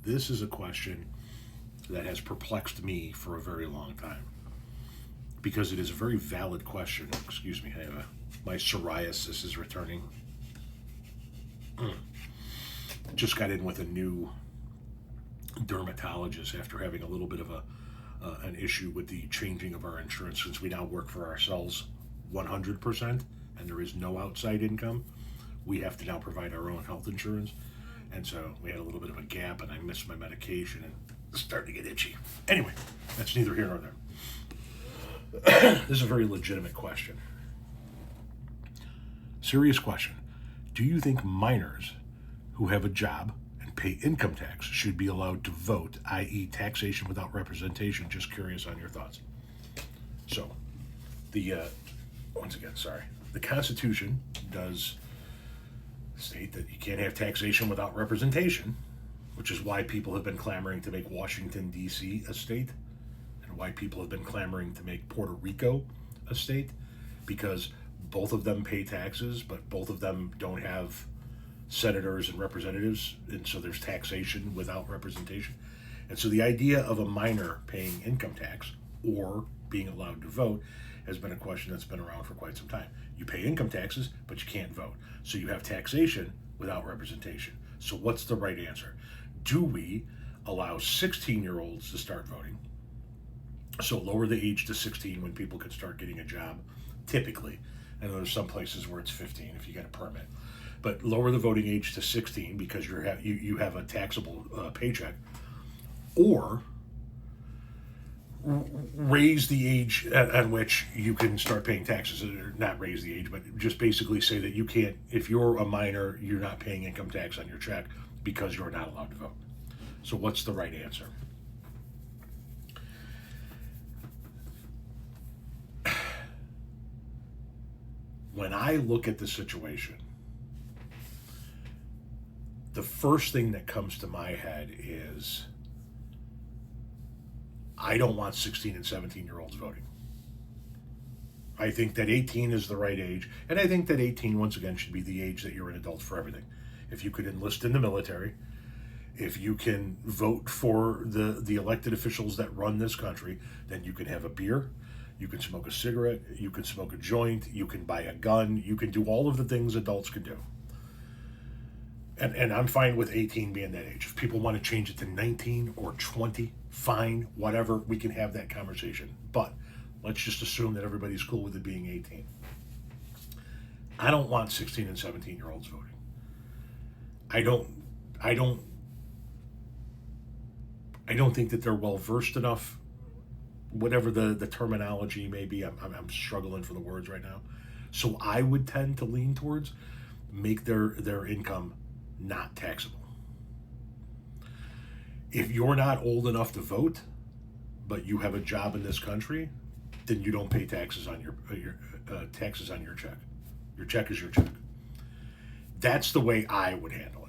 This is a question that has perplexed me for a very long time because it is a very valid question. Excuse me, my psoriasis is returning. Just got in with a new dermatologist after having a little bit of an issue with the changing of our insurance, since we now work for ourselves 100% and there is no outside income. We have to now provide our own health insurance, and so we had a little bit of a gap and I missed my medication and it's starting to get itchy. Anyway, that's neither here nor there. This is a very legitimate question. Serious question. Do you think minors who have a job and pay income tax should be allowed to vote, i.e. taxation without representation? Just curious on your thoughts. So, the Constitution does state that you can't have taxation without representation, which is why people have been clamoring to make Washington, D.C. a state, and why people have been clamoring to make Puerto Rico a state, because both of them pay taxes, but both of them don't have senators and representatives, and so there's taxation without representation. And so the idea of a minor paying income tax or being allowed to vote has been a question that's been around for quite some time. You pay income taxes, but you can't vote. So you have taxation without representation. So what's the right answer? Do we allow 16-year-olds to start voting? So lower the age to 16 when people can start getting a job, typically. I know there's some places where it's 15 if you get a permit. But lower the voting age to 16 because you have a taxable paycheck. Or raise the age at which you can start paying taxes, or not raise the age, but just basically say that you can't, if you're a minor, you're not paying income tax on your check because you're not allowed to vote. So what's the right answer? When I look at the situation, the first thing that comes to my head is I don't want 16 and 17-year-olds voting. I think that 18 is the right age, and I think that 18, once again, should be the age that you're an adult for everything. If you could enlist in the military, if you can vote for the elected officials that run this country, then you can have a beer, you can smoke a cigarette, you can smoke a joint, you can buy a gun, you can do all of the things adults can do. And I'm fine with 18 being that age. If people want to change it to 19 or 20, fine, whatever, we can have that conversation. But let's just assume that everybody's cool with it being 18. I don't want 16 and 17-year-olds voting. I don't think that they're well versed enough, whatever the terminology may be. I'm struggling for the words right now. So I would tend to lean towards make their income not taxable. If you're not old enough to vote, but you have a job in this country, then you don't pay taxes on your taxes on your check. Your check is your check. That's the way I would handle